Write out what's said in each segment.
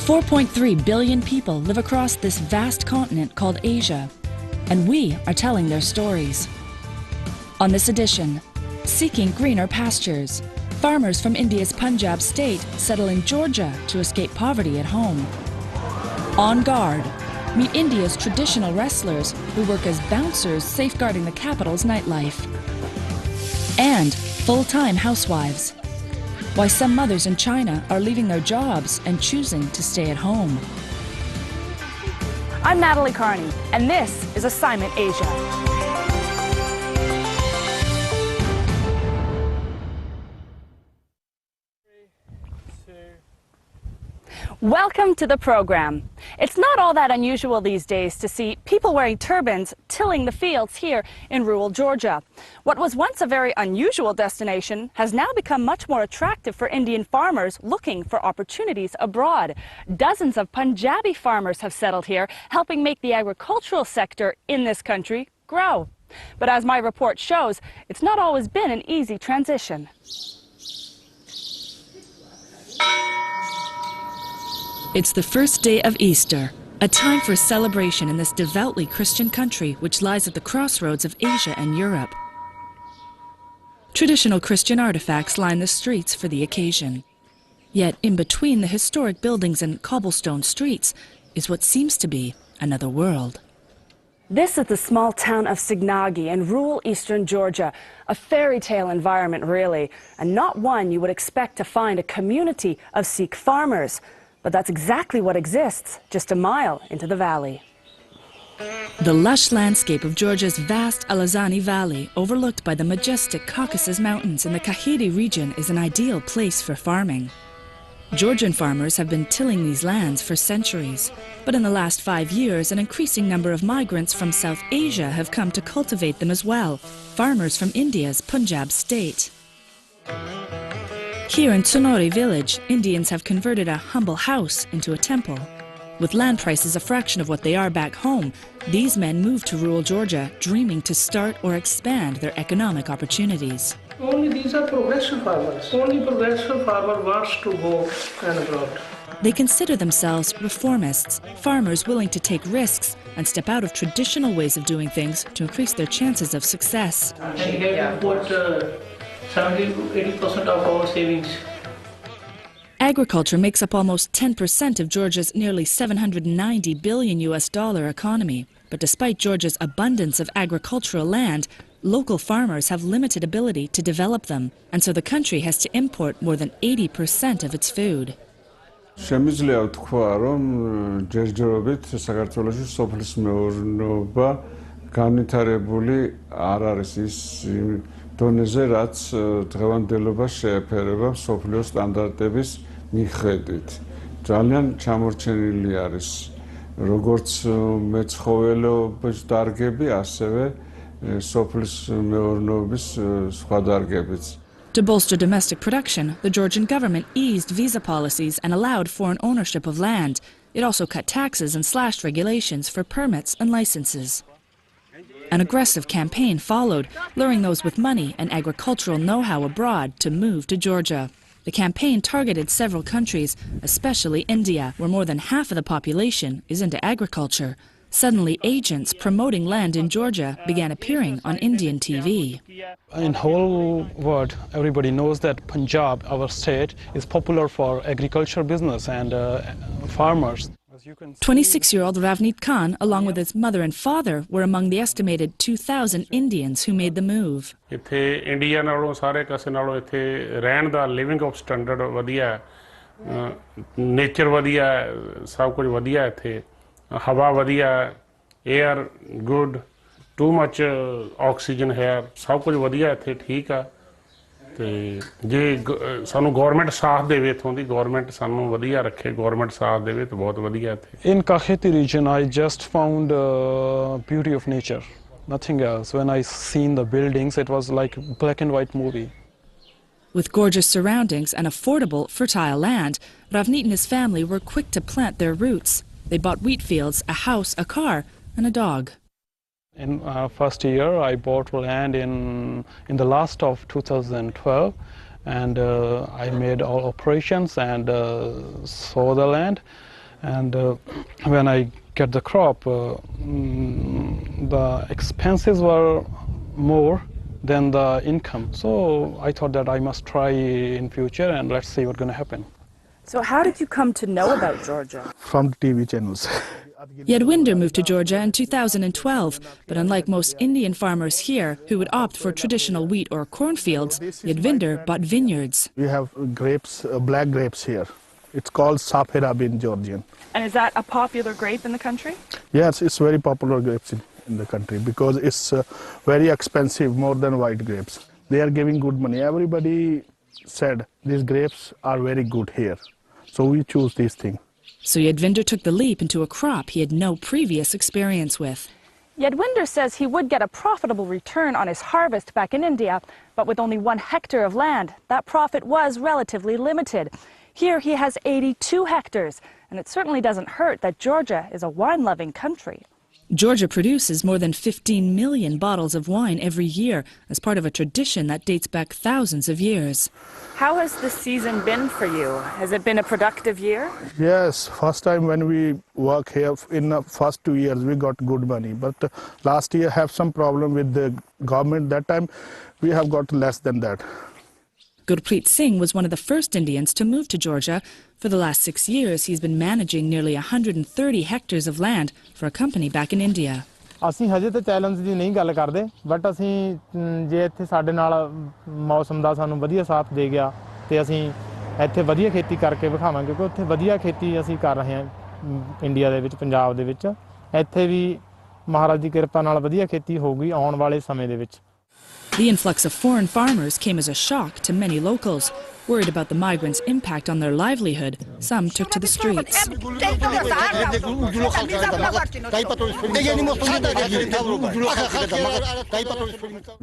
4.3 billion people live across this vast continent called Asia, and we are telling their stories. On this edition, seeking greener pastures, farmers from India's Punjab state settle in Georgia to escape poverty at home. On guard, meet India's traditional wrestlers who work as bouncers safeguarding the capital's nightlife. And full-time housewives. Why some mothers in China are leaving their jobs and choosing to stay at home. I'm Natalie Carney, and this is Assignment Asia. Welcome to the program. It's not all that unusual these days to see people wearing turbans tilling the fields here in rural Georgia. What was once a very unusual destination has now become much more attractive for Indian farmers looking for opportunities abroad. Dozens of Punjabi farmers have settled here, helping make the agricultural sector in this country grow. But as my report shows, it's not always been an easy transition. It's the first day of Easter, a time for celebration in this devoutly Christian country which lies at the crossroads of Asia and Europe. Traditional Christian artifacts line the streets for the occasion. Yet in between the historic buildings and cobblestone streets is what seems to be another world. This is the small town of Signagi in rural eastern Georgia, a fairy tale environment really, and not one you would expect to find a community of Sikh farmers. But that's exactly what exists just a mile into the valley. The lush landscape of Georgia's vast Alazani Valley, overlooked by the majestic Caucasus Mountains in the Kahiri region, is an ideal place for farming. Georgian farmers have been tilling these lands for centuries, but in the last 5 years, an increasing number of migrants from South Asia have come to cultivate them as well, farmers from India's Punjab state. Here in Sonori village, Indians have converted a humble house into a temple. With land prices a fraction of what they are back home, these men moved to rural Georgia, dreaming to start or expand their economic opportunities. Only these are progressive farmers. Only progressive farmer wants to go and abroad. They consider themselves reformists, farmers willing to take risks and step out of traditional ways of doing things to increase their chances of success. And here we put 70 to 80% of our savings. Agriculture makes up almost 10% of Georgia's nearly $790 billion economy. But despite Georgia's abundance of agricultural land, local farmers have limited ability to develop them, and so the country has to import more than 80% of its food. შემიძლია ვთქვა, რომ ჯერჯერობით საქართველოში სოფლის მეურნეობა განვითარებული არ არის ის დონეზე, რაც დღევანდელობას შეეფერება მსოფლიო სტანდარტების მიხედვით. ძალიან ჩამორჩენილი არის როგორც მეცხოველეობის დარგები, ასევე სოფლის მეურნეობის სხვა დარგებიც. To bolster domestic production, the Georgian government eased visa policies and allowed foreign ownership of land. It also cut taxes and slashed regulations for permits and licenses. An aggressive campaign followed, luring those with money and agricultural know-how abroad to move to Georgia. The campaign targeted several countries, especially India, where more than half of the population is into agriculture. Suddenly, agents promoting land in Georgia began appearing on Indian TV. In the whole world, everybody knows that Punjab, our state, is popular for agriculture business and farmers. 26-year-old Ravneet Khan, along with his mother and father, were among the estimated 2,000 Indians who made the move. ਇੱਥੇ India ਨਾਲੋਂ ਸਾਰੇ ਕਾਸੇ ਨਾਲੋਂ ਇੱਥੇ ਰਹਿਣ ਦਾ living of standard ਵਧੀਆ, nature ਵਧੀਆ, ਸਭ ਕੁਝ ਵਧੀਆ ਇੱਥੇ, ਹਵਾ ਵਧੀਆ, air good, too much oxygen ਹੈ, ਸਭ ਕੁਝ ਵਧੀਆ ਇੱਥੇ ਠੀਕ ਆ. ਤੇ ਜੇ ਸਾਨੂੰ ਗਵਰਨਮੈਂਟ ਸਾਥ ਦੇਵੇ, ਇਥੋਂ ਦੀ ਗਵਰਨਮੈਂਟ ਸਾਨੂੰ ਵਧੀਆ ਰੱਖੇ, ਗਵਰਨਮੈਂਟ ਸਾਥ ਦੇਵੇ ਤਾਂ ਬਹੁਤ ਵਧੀਆ ਇੱਥੇ. In Kakheti region, I just found beauty of nature, nothing else. When I seen the buildings, it was like a black and white movie. With gorgeous surroundings and affordable, fertile land, Ravneet and his family were quick to plant their roots. They bought wheat fields, a house, a car, and a dog. In first year, I bought land in the last of 2012, and I made all operations and saw the land. And when I get the crop, the expenses were more than the income. So I thought that I must try in future and let's see what's going to happen. So how did you come to know about Georgia? From the TV channels. Yadwinder moved to Georgia in 2012, but unlike most Indian farmers here who would opt for traditional wheat or cornfields, Yadwinder bought vineyards. We have grapes, black grapes here. It's called Safed in Georgian. And is that a popular grape in the country? Yes, it's very popular grapes in the country because it's very expensive, more than white grapes. They are giving good money. Everybody said these grapes are very good here. So we choose these things. So Yadwinder took the leap into a crop he had no previous experience with. Yadwinder says he would get a profitable return on his harvest back in India, but with only 1 hectare of land, that profit was relatively limited. Here he has 82 hectares, and it certainly doesn't hurt that Georgia is a wine-loving country. Georgia produces more than 15 million bottles of wine every year as part of a tradition that dates back thousands of years. How has the season been for you? Has it been a productive year? Yes, first time when we work here, in the first 2 years, we got good money. But last year have some problem with the government. That time we have got less than that. Gurpreet Singh was one of the first Indians to move to Georgia. For the last 6 years, he's been managing nearly 130 hectares of land for a company back in India. ਅਸੀਂ ਹਜੇ ਤਾਂ challenge ਦੀ ਨਹੀਂ ਗੱਲ ਕਰਦੇ but ਅਸੀਂ ਜੇ ਇੱਥੇ ਸਾਡੇ ਨਾਲ ਮੌਸਮ ਦਾ ਸਾਨੂੰ ਵਧੀਆ ਸਾਥ ਦੇ ਗਿਆ ਤੇ ਅਸੀਂ ਇੱਥੇ ਵਧੀਆ ਖੇਤੀ ਕਰਕੇ ਵਿਖਾਵਾਂਗੇ ਕਿਉਂਕਿ ਉੱਥੇ ਵਧੀਆ ਖੇਤੀ ਅਸੀਂ ਕਰ ਰਹੇ ਹਾਂ ਇੰਡੀਆ ਦੇ ਵਿੱਚ ਪੰਜਾਬ ਦੇ ਵਿੱਚ ਇੱਥੇ ਵੀ ਮਹਾਰਾਜ ਦੀ ਕਿਰਪਾ ਨਾਲ ਵਧੀਆ ਖੇਤੀ ਹੋਊਗੀ ਆਉਣ ਵਾਲੇ ਸਮੇਂ ਦੇ ਵਿੱਚ The influx of foreign farmers came as a shock to many locals. Worried about the migrants' impact on their livelihood, some took to the streets.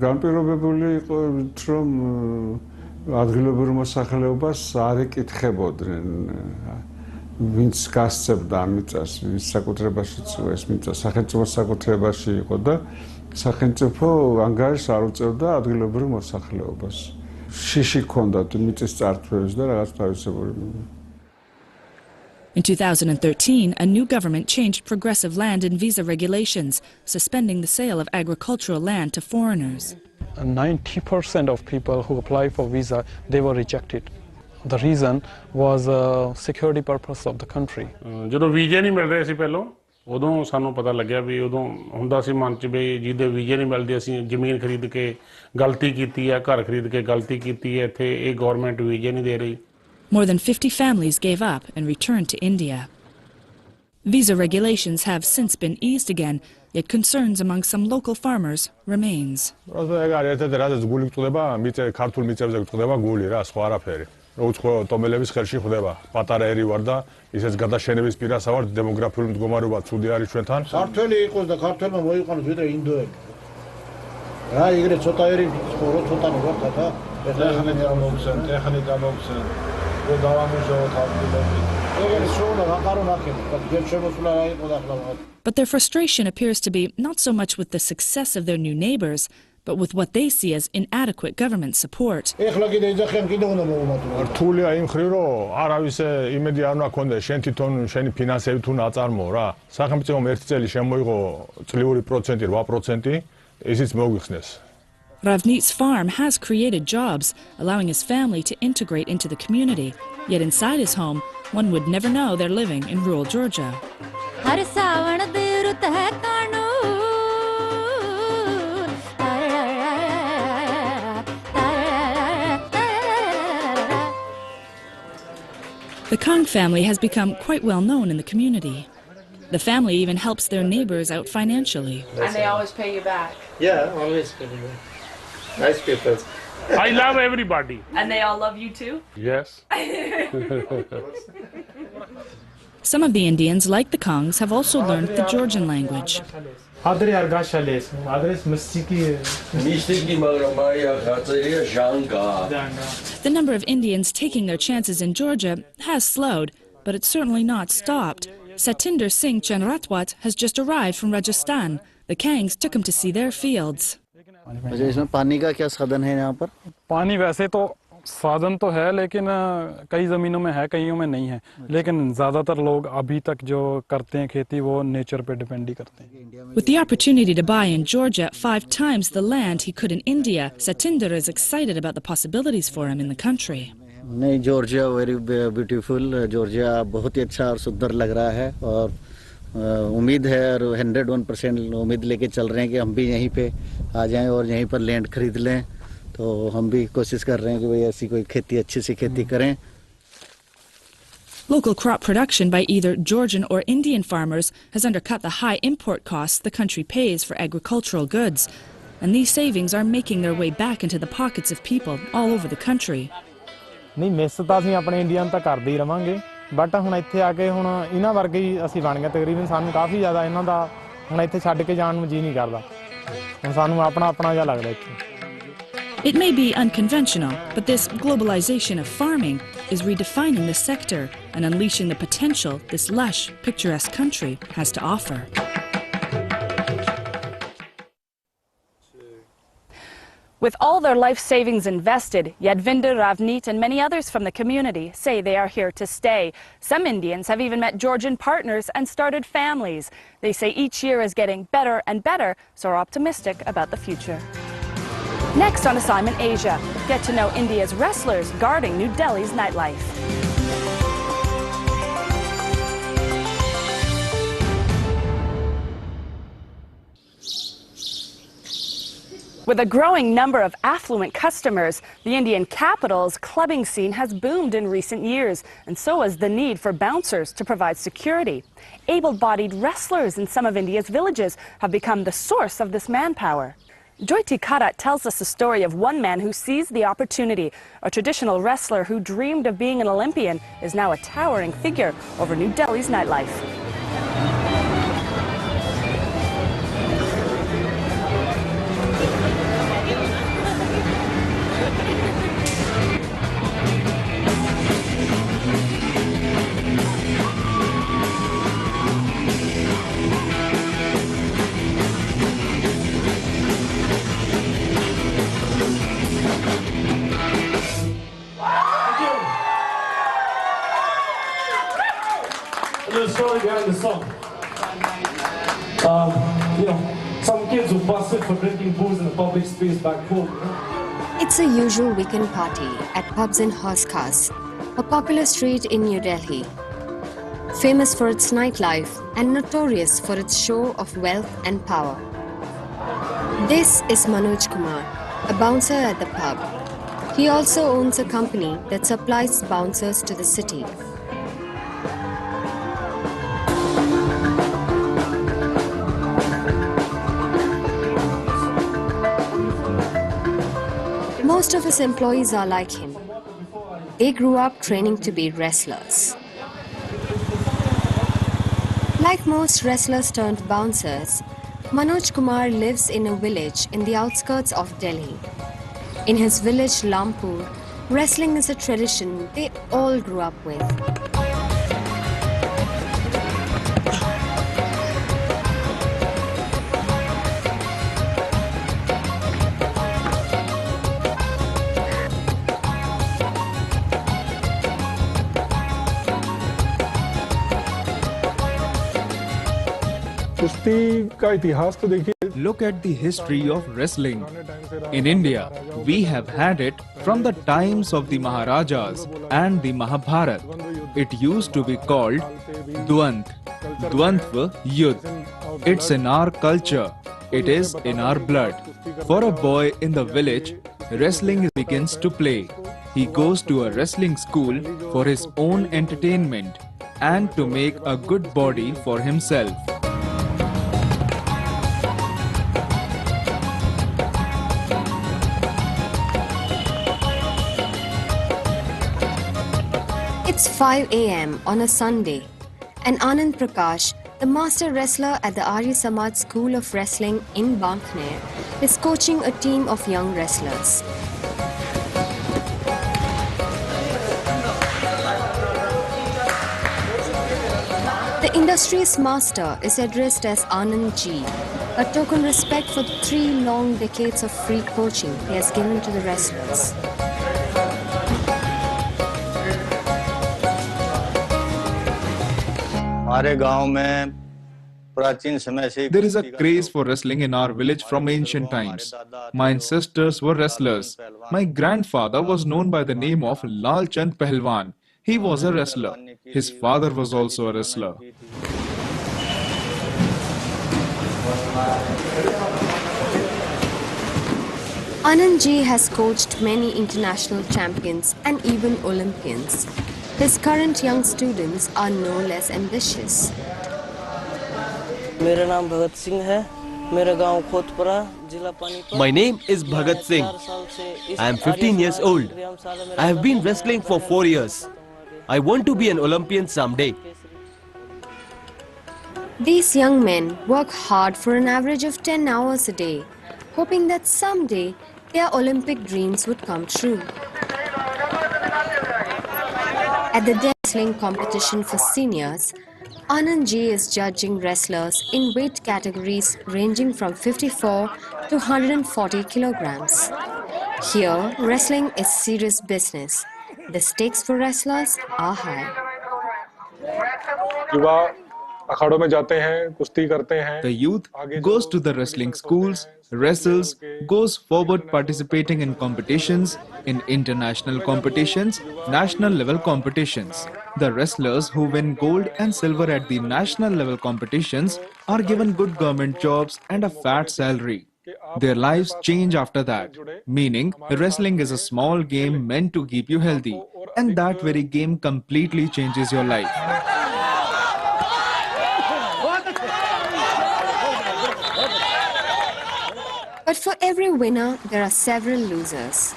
განპირობებული იყო რომ ადგილობრივ მოსახლეობას არ ეკითხებოდნენ ვინც გასცემდა ამ მიწას, ვის საკუთრებაშიც იყო ეს მიწა, სახელმწიფოს საკუთრებაში იყო და სახელმწიფო ანგარიშს არ უწევდა ადგილობრივ მოსახლეობას. შიში ჰქონდათ მიწის წარსულს და რაღაც თავისებური. In 2013, a new government changed progressive land and visa regulations, suspending the sale of agricultural land to foreigners. 90% of people who apply for visa, they were rejected. The reason was security purpose of the country. ਜਦੋਂ ਵੀਜ਼ੇ ਨਹੀਂ ਮਿਲ ਰਹੇ ਸੀ ਪਹਿਲਾਂ ਉਦੋਂ ਸਾਨੂੰ ਪਤਾ ਲੱਗਿਆ ਵੀ ਉਦੋਂ ਹੁੰਦਾ ਸੀ ਮਨ 'ਚ ਵੀ ਜਿਹਦੇ ਵੀਜ਼ੇ ਨਹੀਂ ਮਿਲਦੇ ਅਸੀਂ ਜ਼ਮੀਨ ਖਰੀਦ ਕੇ ਗਲਤੀ ਕੀਤੀ ਹੈ ਘਰ ਖਰੀਦ ਕੇ ਗਲਤੀ ਕੀਤੀ ਹੈ ਇੱਥੇ ਇਹ ਗਵਰਨਮੈਂਟ ਵੀਜ਼ੇ ਨਹੀਂ ਦੇ ਰਹੀ More than 50 families gave up and returned to India. Visa regulations have since been eased again, yet concerns among some local farmers remains. უცხო ტომელების ხელში ხდება პატარა ერი ვარ და ისეც გადაშენების პირას ავარ დემოგრაფიული მდგომარეობა ცუდი არის ჩვენთან ქართველი იყოს და ქართველმა მოიყვანოს ვიდრე ინდოელი რა იგრე ცოტა ერი ხო ცოტა ვარ და ეხლა გამოვხსენ რო დავამუშავოთ ადგილები ეგრე შოუნა ვაყარო ნახეთ და გერჩემოსულა რა იყო და ახლა But their frustration appears to be not so much with the success of their new neighbors, but with what they see as inadequate government support. რთულია იმ ხრივ რომ არავის იმედი არ უნდა ქონდეს შენ თვითონ შენი ფინანსები თუ ნაწარმოო რა სახელმწიფომ ერთი წელი შემოიღო წლიური პროცენტი 8% ისიც მოგვიხსნეს Ravneet's farm has created jobs, allowing his family to integrate into the community. Yet inside his home, one would never know they're living in rural Georgia. The Kang family has become quite well known in the community. The family even helps their neighbors out financially. And they always pay you back. Yeah, always pay you back. Nice people. I love everybody. And they all love you too? Yes. Some of the Indians, like the Kangs, have also learned the Georgian language. The number of Indians taking their chances in Georgia has slowed, but it's certainly not stopped. Satinder Singh Chanratwat has just arrived from Rajasthan. The Kangs took him to see their fields. इसमें पानी का क्या साधन है यहाँ पर पानी वैसे तो साधन तो है लेकिन कई ज़मीनों में है, कईयों में नहीं है। लेकिन ज़्यादातर लोग अभी तक जो करते हैं खेती वो नेचर पे डिपेंड ही करते हैं। With the opportunity to buy in Georgia 5 times the land he could in India, Satinder is excited about the possibilities for him in the country. नहीं, जॉर्जिया वेरी ब्यूटीफुल। जॉर्जिया बहुत ही अच्छा और सुंदर लग रहा है और उम्मीद है और 101% उम्मीद लेके चल रहे हैं कि हम भी यहीं पे आ जाएं और यहीं पर लैंड खरीद लें। तो हम भी कोशिश कर रहे हैं कि भाई ऐसी कोई खेती अच्छी सी खेती करें। Local crop production by either Georgian or Indian farmers has undercut the high import costs the country pays for agricultural goods, and these savings are making their way back into the pockets of people all over the country. ਨਹੀਂ miss ਤਾਂ ਅਸੀਂ ਆਪਣੇ Indian ਤਾਂ ਕਰਦੇ ਹੀ ਰਵਾਂਗੇ, but ਹੁਣ ਇੱਥੇ ਆ ਕੇ ਹੁਣ ਇਹਨਾਂ ਵਰਗੇ ਹੀ ਅਸੀਂ ਬਣ ਗਏ ਤਕਰੀਬਨ। ਸਾਨੂੰ ਕਾਫੀ ਜ਼ਿਆਦਾ ਇਹਨਾਂ ਦਾ ਹੁਣ ਇੱਥੇ ਛੱਡ ਕੇ ਜਾਣ ਨੂੰ ਜੀ ਨਹੀਂ ਕਰਦਾ। ਹੁਣ ਸਾਨੂੰ ਆਪਣਾ ਜਿਹਾ ਲੱਗਦਾ ਇੱਥੇ। It may be unconventional, but this globalization of farming is redefining the sector and unleashing the potential this lush, picturesque country has to offer. With all their life savings invested, Yadvinder, Ravneet and many others from the community say they are here to stay. Some Indians have even met Georgian partners and started families. They say each year is getting better and better, so are optimistic about the future. Next on Assignment Asia, get to know India's wrestlers guarding New Delhi's nightlife. With a growing number of affluent customers, the Indian capital's clubbing scene has boomed in recent years, and so has the need for bouncers to provide security. Able-bodied wrestlers in some of India's villages have become the source of this manpower. Jyoti Karat tells us the story of one man who seized the opportunity. A traditional wrestler who dreamed of being an Olympian is now a towering figure over New Delhi's nightlife. The story behind the song. Some kids were busted for drinking booze in a public space back home. It's a usual weekend party at pubs in Hoskas, a popular street in New Delhi. Famous for its nightlife and notorious for its show of wealth and power. This is Manoj Kumar, a bouncer at the pub. He also owns a company that supplies bouncers to the city. Most of his employees are like him. They grew up training to be wrestlers. Like most wrestlers turned bouncers, Manoj Kumar lives in a village in the outskirts of Delhi. In his village Lampur, wrestling is a tradition they all grew up with. Look at the history of wrestling. In India, we have had it from the times of the Maharajas and the Mahabharat. It used to be called Dvand, Dvandva Yudh. It's in our culture. It is in our blood. For a boy in the village, wrestling begins to play. He goes to a wrestling school for his own entertainment and to make a good body for himself. It's 5 a.m. on a Sunday, and Anand Prakash, the master wrestler at the Arya Samaj School of Wrestling in Bankner, is coaching a team of young wrestlers. The industry's master is addressed as Anand Ji, a token respect for the 3 long decades of free coaching he has given to the wrestlers. हमारे गांव में प्राचीन समय से There is a craze for wrestling in our village from ancient times. My ancestors were wrestlers. My grandfather was known by the name of Lal Chand Pahalwan. He was a wrestler. His father was also a wrestler. Anand ji has coached many international champions and even Olympians. His current young students are no less ambitious. मेरा नाम भगत सिंह है मेरा गांव खोतपुरा जिला Panipat My name is Bhagat Singh. I am 15 years old. I have been wrestling for 4 years. I want to be an Olympian someday. These young men work hard for an average of 10 hours a day, hoping that someday their Olympic dreams would come true. At the wrestling competition for seniors, Anand ji is judging wrestlers in weight categories ranging from 54 to 140 kilograms. Here, wrestling is serious business. The stakes for wrestlers are high. अखाड़ों में जाते हैं, कुश्ती करते हैं. The youth goes to the wrestling schools, wrestles, goes forward participating in competitions, in international competitions, national level competitions. The wrestlers who win gold and silver at the national level competitions are given good government jobs and a fat salary. Their lives change after that, meaning wrestling is a small game meant to keep you healthy, and that very game completely changes your life. But for every winner, there are several losers.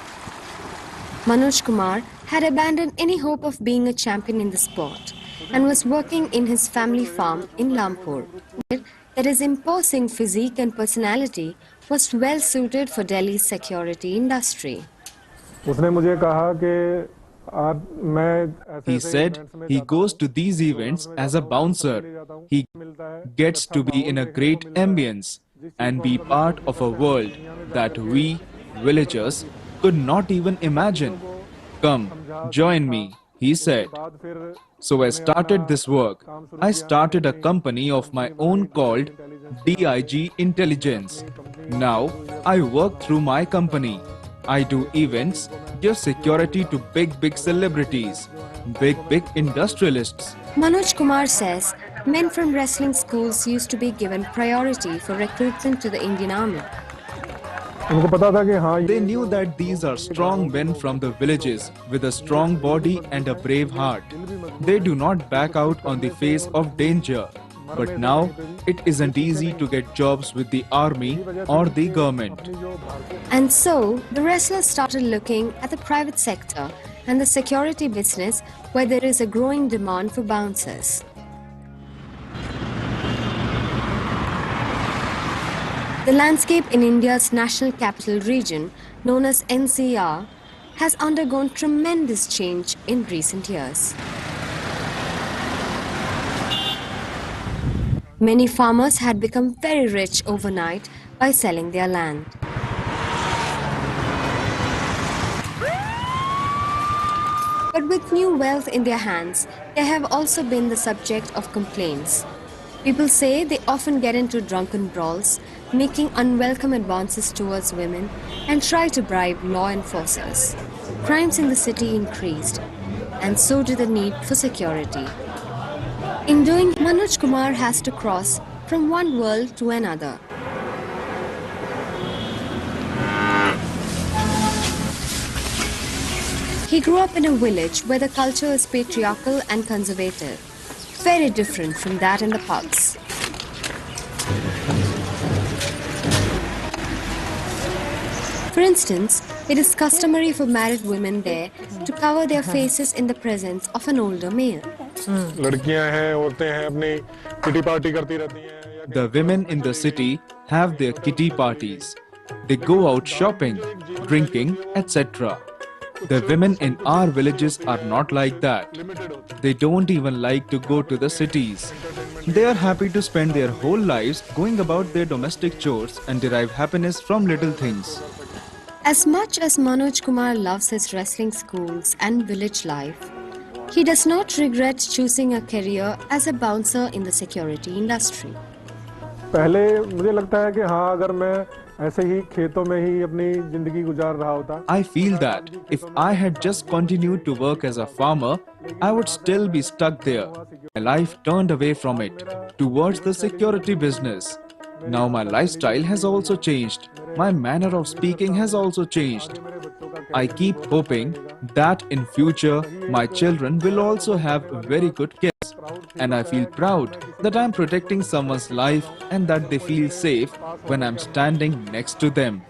Manoj Kumar had abandoned any hope of being a champion in the sport and was working in his family farm in Lampur. That his imposing physique and personality was well suited for Delhi's security industry. उसने मुझे कहा कि He said he goes to these events as a bouncer. He gets to be in a great ambience and be part of a world that we, villagers, could not even imagine. Come, join me, he said. So I started this work. I started a company of my own called DIG Intelligence. Now I work through my company. I do events, give security to big celebrities, big industrialists. Manoj Kumar says men from wrestling schools used to be given priority for recruitment to the Indian Army. They knew that these are strong men from the villages with a strong body and a brave heart. They do not back out on the face of danger. But now, it isn't easy to get jobs with the army or the government. And so, the wrestlers started looking at the private sector and the security business where there is a growing demand for bouncers. The landscape in India's National Capital Region, known as NCR, has undergone tremendous change in recent years. Many farmers had become very rich overnight by selling their land. But with new wealth in their hands, they have also been the subject of complaints. People say they often get into drunken brawls, making unwelcome advances towards women, and try to bribe law enforcers. Crimes in the city increased, and so did the need for security. In doing, Manoj Kumar has to cross from one world to another. He grew up in a village where the culture is patriarchal and conservative, very different from that in the pubs. For instance, it is customary for married women there to cover their faces in the presence of an older male. The women in the city have their kitty parties. They go out shopping, drinking, etc. The women in our villages are not like that. They don't even like to go to the cities. They are happy to spend their whole lives going about their domestic chores and derive happiness from little things. As much as Manoj Kumar loves his wrestling schools and village life, He does not regret choosing a career as a bouncer in the security industry. पहले मुझे लगता है कि हाँ अगर मैं ऐसे ही खेतों में ही अपनी जिंदगी गुजार रहा होता I feel that if I had just continued to work as a farmer, I would still be stuck there. My life turned away from it towards the security business. Now my lifestyle has also changed. My manner of speaking has also changed. I keep hoping that in future my children will also have very good kids, and I feel proud that I am protecting someone's life and that they feel safe when I am standing next to them.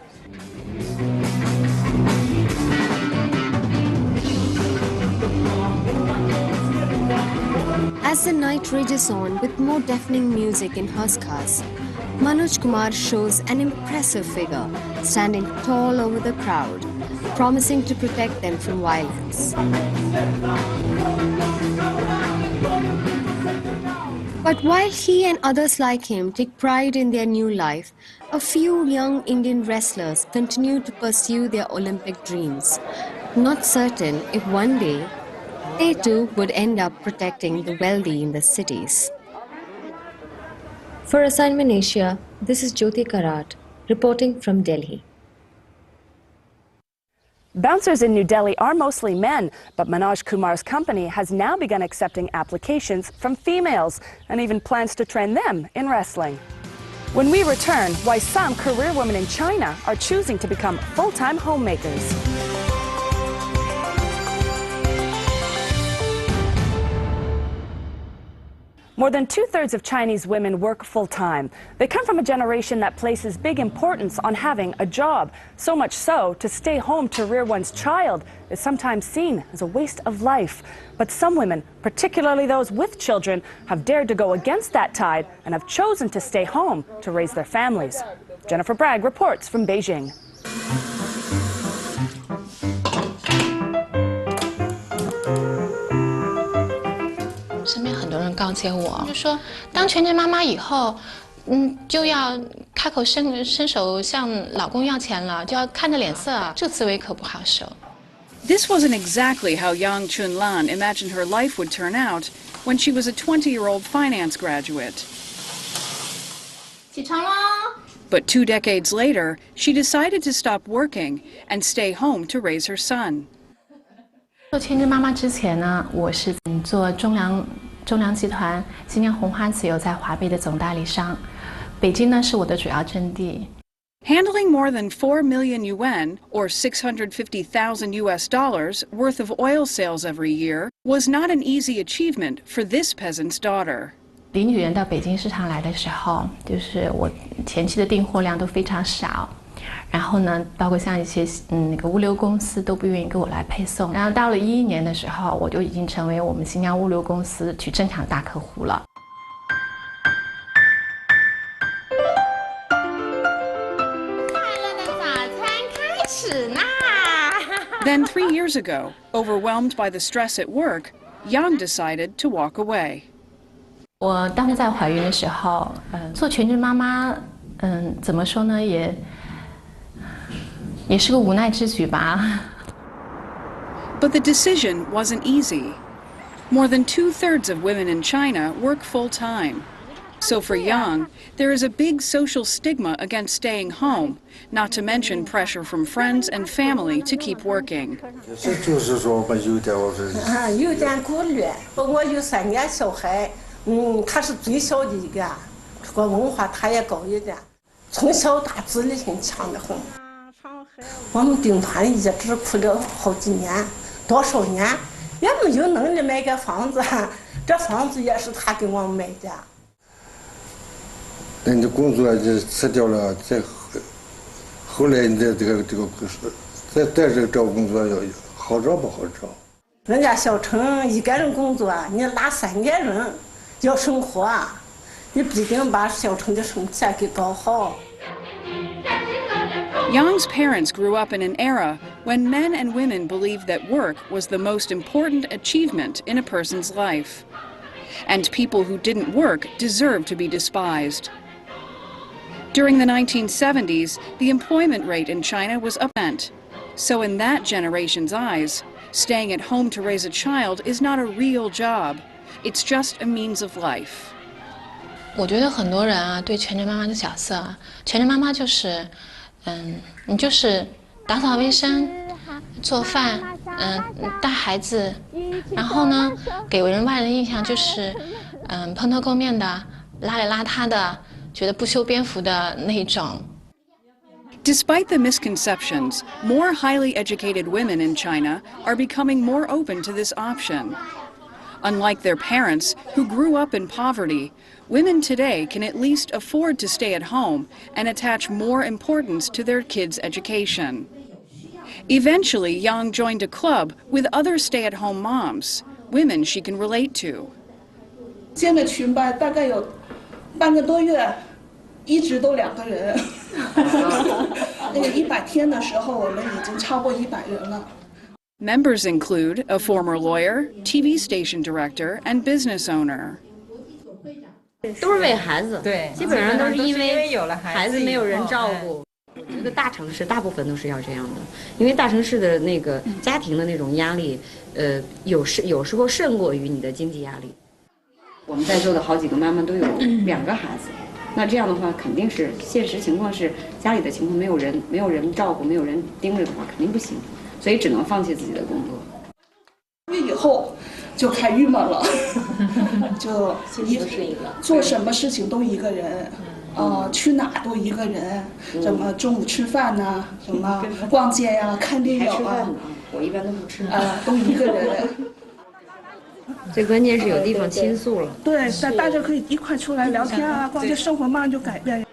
As the night rages on with more deafening music in Hoskas, Manoj Kumar shows an impressive figure standing tall over the crowd, promising to protect them from violence. But while he and others like him take pride in their new life, a few young Indian wrestlers continue to pursue their Olympic dreams, not certain if one day they too would end up protecting the wealthy in the cities. For Assignment Asia, this is Jyoti Karat, reporting from Delhi. Bouncers in New Delhi are mostly men, but Manoj Kumar's company has now begun accepting applications from females and even plans to train them in wrestling. When we return, why some career women in China are choosing to become full-time homemakers. More than 2/3 of Chinese women work full-time. They come from a generation that places big importance on having a job. So much so, to stay home to rear one's child is sometimes seen as a waste of life. But some women, particularly those with children, have dared to go against that tide and have chosen to stay home to raise their families. Jennifer Bragg reports from Beijing. 身边很多人告诫我，就说当全职妈妈以后，就要开口伸手向老公要钱了，就要看着脸色，这滋味可不好受。 This wasn't exactly how Yang Chunlan imagined her life would turn out when she was a 20-year-old finance graduate. 起床喽！ But 2 decades later, she decided to stop working and stay home to raise her son. 做全职妈妈之前呢，我是做中粮集团新疆红花籽油在华北的总代理商，北京呢是我的主要阵地。 Handling more than 4 million yuan, or $650,000 US worth of oil sales every year, was not an easy achievement for this peasant's daughter. 李女人到北京市场来的时候，就是我前期的订货量都非常少，然后呢，包括像一些那个物流公司都不愿意给我来配送。然后到了2011年的时候，我就已经成为我们新疆物流公司去正常大客户了。 Then 3 years ago, overwhelmed by the stress at work, Yang decided to walk away. 我当时在怀孕的时候，做全职妈妈，怎么说呢，也是个无奈之举吧。 But the decision wasn't easy. More than 2/3 of women in China work full-time. So for Yang, there is a big social stigma against staying home, not to mention pressure from friends and family to keep working. 就是说吧，有点我说。有点顾虑。我有3个小孩，他是最小的一个，这个文化他也高一点，从小他自立性强得很。我们兵团一直苦了好几年，多少年也没有能力买个房子，这房子也是他给我买的。 人家工作就辞掉了，后来你这个再这个找工作要好找不好找。人家小城一个人工作，你拉3个人要生活，你必定把小城的生活给搞好。 Yang's parents grew up in an era when men and women believed that work was the most important achievement in a person's life. And people who didn't work deserved to be despised. During the 1970s, the employment rate in China was up. So in that generation's eyes, Staying at home to raise a child is not a real job. It's just a means of life. 我觉得很多人啊，对全职妈妈的角色啊，全职妈妈就是，你就是打扫卫生、做饭，带孩子，然后呢，给人外人印象就是，蓬头垢面的、邋里邋遢的，觉得不修边幅的那种。 Despite the misconceptions, more highly educated women in China are becoming more open to this option. Unlike their parents, who grew up in poverty, women today can at least afford to stay at home and attach more importance to their kids' education. Eventually, Yang joined a club with other stay-at-home moms, women she can relate to. 建了群吧，大概有半个多月，一直都2个人。那个100天的时候，我们已经超过100人了。 Members include a former lawyer, TV station director, and business owner. 都是为孩子，对，基本上都是因为有了孩子没有人照顾。这个大城市大部分都是要这样的，因为大城市的那个家庭的那种压力，有时候胜过于你的经济压力。我们在座的好几个妈妈都有2个孩子，那这样的话肯定是现实情况是家里的情况没有人照顾，没有人盯着的话肯定不行。 所以只能放弃自己的工作。以后就开郁闷了，就做什么事情都一个人，去哪都一个人，什么中午吃饭呐，什么逛街呀、看电影啊，我一般都不吃，都一个人。最关键是有地方倾诉了。对，大家可以一块出来聊天啊，逛街，生活慢慢就改变。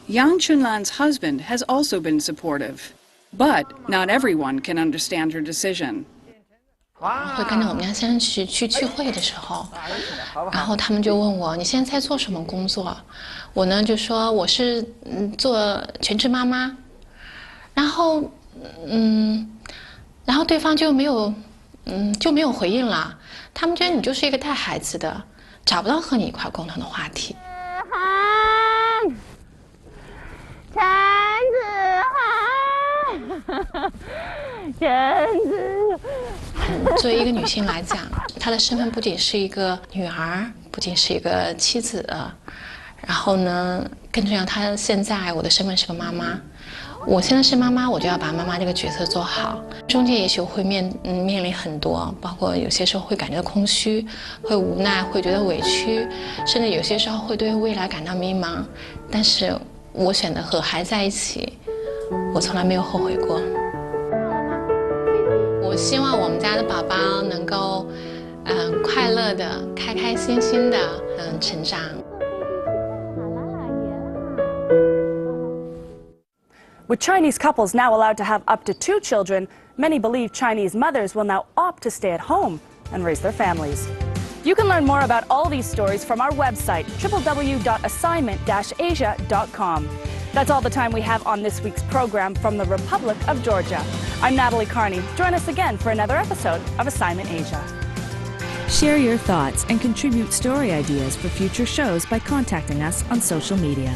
Yang Chunlan's husband has also been supportive. But not everyone can understand her decision. 会跟着我们家先生去聚会的时候，然后他们就问我：“你现在在做什么工作？”我呢就说：“我是做全职妈妈。”然后对方就没有回应了。他们觉得你就是一个带孩子的，找不到和你一块共同的话题。陈子涵，作为一个女性来讲，她的身份不仅是一个女儿，不仅是一个妻子，然后呢，更重要，她现在我的身份是个妈妈。我现在是妈妈，我就要把妈妈这个角色做好。中间也许会面临很多，包括有些时候会感觉到空虚，会无奈，会觉得委屈，甚至有些时候会对未来感到迷茫。但是我选择和孩子在一起，我从来没有后悔过。我希望我们家的宝宝能够，快乐的、开开心心的，成长。With Chinese couples now allowed to have up to 2 children, many believe Chinese mothers will now opt to stay at home and raise their families. You can learn more about all these stories from our website, www.assignment-asia.com. That's all the time we have on this week's program from the Republic of Georgia. I'm Natalie Carney. Join us again for another episode of Assignment Asia. Share your thoughts and contribute story ideas for future shows by contacting us on social media.